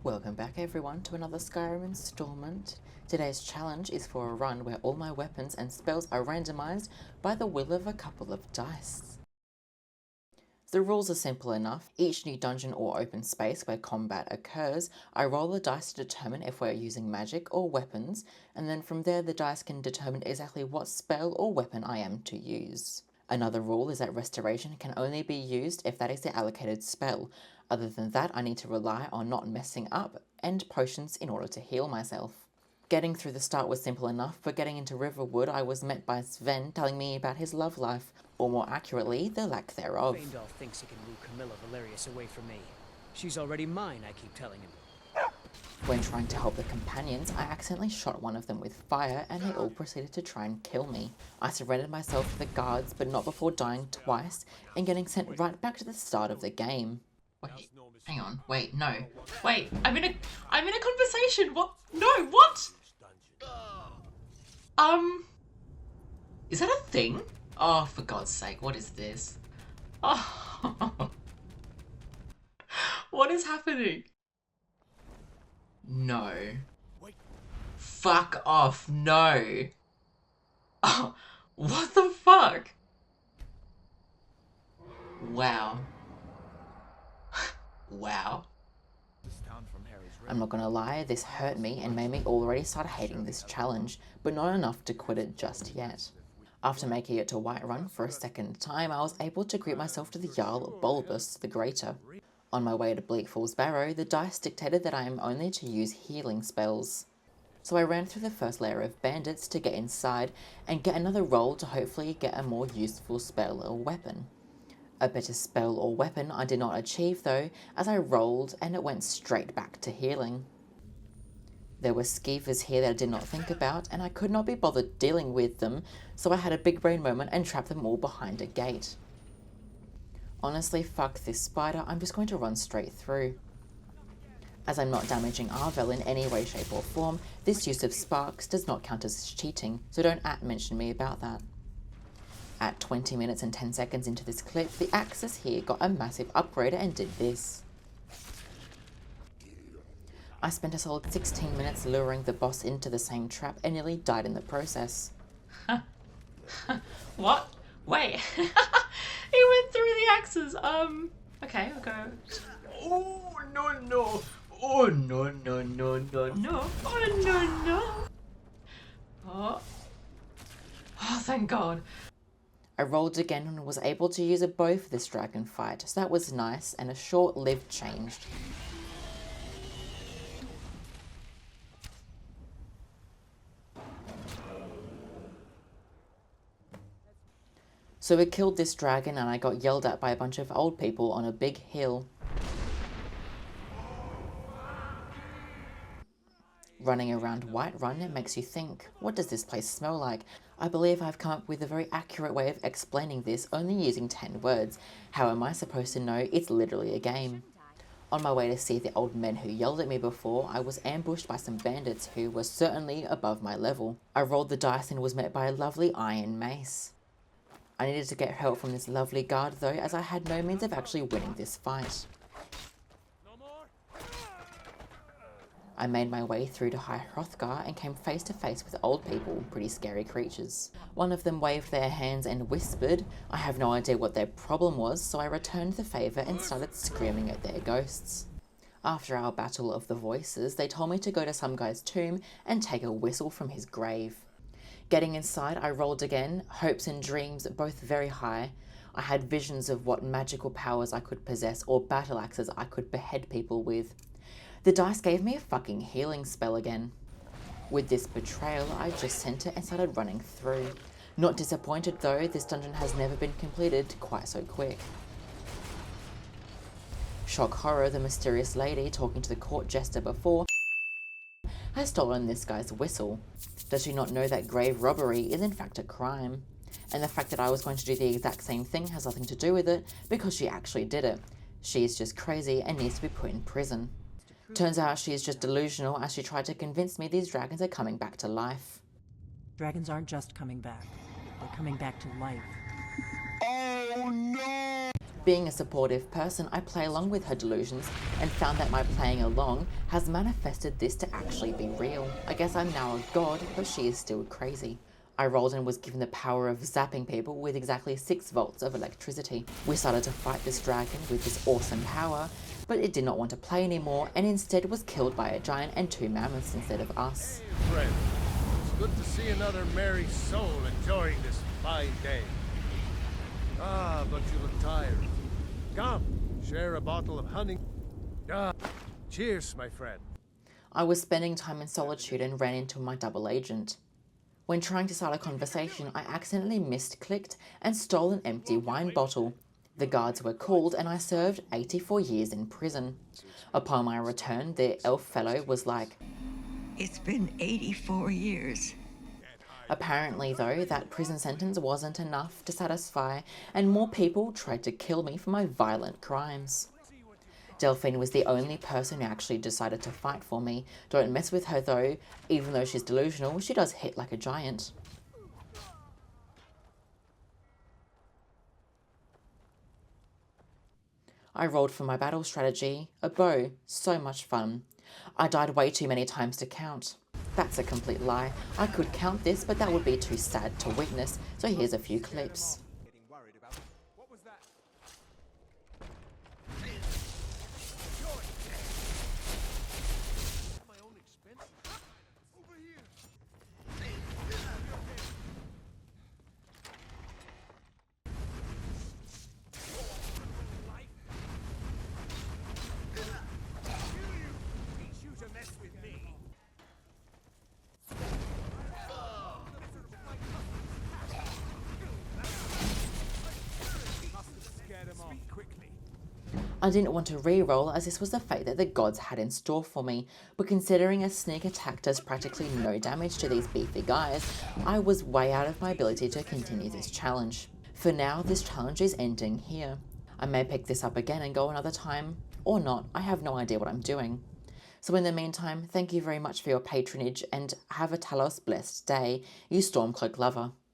Welcome back everyone to another Skyrim installment. Today's challenge is for a run where all my weapons and spells are randomized by the will of a couple of dice. The rules are simple enough. Each new dungeon or open space where combat occurs, I roll the dice to determine if we're using magic or weapons, and then from there the dice can determine exactly what spell or weapon I am to use. Another rule is that restoration can only be used if that is the allocated spell. Other than that, I need to rely on not messing up and potions in order to heal myself. Getting through the start was simple enough, but getting into Riverwood I was met by Sven telling me about his love life, or more accurately, the lack thereof. Faendal thinks he can woo Camilla Valerius away from me. She's already mine, I keep telling him. When trying to help the companions, I accidentally shot one of them with fire and they all proceeded to try and kill me. I surrendered myself to the guards, but not before dying twice and getting sent right back to the start of the game. Wait, hang on, wait, no. Wait, I'm in a conversation, what? No, what? Is that a thing? Oh, for God's sake, what is this? Oh, what is happening? No. Fuck off, no. Oh, what the fuck? Wow. Wow. I'm not gonna lie, this hurt me and made me already start hating this challenge, but not enough to quit it just yet. After making it to Whiterun for a second time, I was able to greet myself to the Jarl Bulbus the Greater. On my way to Bleak Falls Barrow, the dice dictated that I am only to use healing spells. So I ran through the first layer of bandits to get inside and get another roll to hopefully get a more useful spell or weapon. A better spell or weapon I did not achieve though, as I rolled and it went straight back to healing. There were skeevers here that I did not think about and I could not be bothered dealing with them, so I had a big brain moment and trapped them all behind a gate. Honestly, fuck this spider, I'm just going to run straight through. As I'm not damaging Arvel in any way, shape or form, this use of sparks does not count as cheating, so don't mention me about that. At 20 minutes and 10 seconds into this clip, the Axis here got a massive upgrade and did this. I spent a solid 16 minutes luring the boss into the same trap and nearly died in the process. What? Wait. He went through the axes. Okay, I'll go. Oh, no. Oh, no. Oh, no. Oh, thank God. I rolled again and was able to use a bow for this dragon fight, so that was nice and a short-lived change. So we killed this dragon and I got yelled at by a bunch of old people on a big hill. Running around Whiterun, it makes you think, what does this place smell like? I believe I've come up with a very accurate way of explaining this, only using 10 words. How am I supposed to know? It's literally a game. On my way to see the old men who yelled at me before, I was ambushed by some bandits who were certainly above my level. I rolled the dice and was met by a lovely iron mace. I needed to get help from this lovely guard though, as I had no means of actually winning this fight. I made my way through to High Hrothgar and came face to face with old people, pretty scary creatures. One of them waved their hands and whispered. I have no idea what their problem was, so I returned the favour and started screaming at their ghosts. After our battle of the voices, they told me to go to some guy's tomb and take a whistle from his grave. Getting inside, I rolled again, hopes and dreams both very high. I had visions of what magical powers I could possess or battle axes I could behead people with. The dice gave me a fucking healing spell again. With this betrayal, I just sent it and started running through. Not disappointed though, this dungeon has never been completed quite so quick. Shock horror, the mysterious lady talking to the court jester before has stolen this guy's whistle. Does she not know that grave robbery is in fact a crime? And the fact that I was going to do the exact same thing has nothing to do with it, because she actually did it. She is just crazy and needs to be put in prison. Turns out she is just delusional, as she tried to convince me these dragons are coming back to life. Dragons aren't just coming back. They're coming back to life. Oh no! Being a supportive person, I play along with her delusions and found that my playing along has manifested this to actually be real. I guess I'm now a god, but she is still crazy. I rolled and was given the power of zapping people with exactly 6 volts of electricity. We started to fight this dragon with this awesome power, but it did not want to play anymore and instead was killed by a giant and 2 mammoths instead of us. Hey, friend. It's good to see another merry soul enjoying this fine day. Ah, but you look tired. Come, share a bottle of honey. Ah, cheers, my friend. I was spending time in solitude and ran into my double agent. When trying to start a conversation, I accidentally misclicked and stole an empty wine bottle. The guards were called and I served 84 years in prison. Upon my return, the elf fellow was like, "It's been 84 years. Apparently, though, that prison sentence wasn't enough to satisfy, and more people tried to kill me for my violent crimes. Delphine was the only person who actually decided to fight for me. Don't mess with her, though. Even though she's delusional, she does hit like a giant. I rolled for my battle strategy, a bow. So much fun. I died way too many times to count. That's a complete lie. I could count this, but that would be too sad to witness, so here's a few clips. I didn't want to re-roll as this was the fate that the gods had in store for me, but considering a sneak attack does practically no damage to these beefy guys, I was way out of my ability to continue this challenge. For now, this challenge is ending here. I may pick this up again and go another time, or not. I have no idea what I'm doing. So in the meantime, thank you very much for your patronage and have a Talos-blessed day, you Stormcloak lover.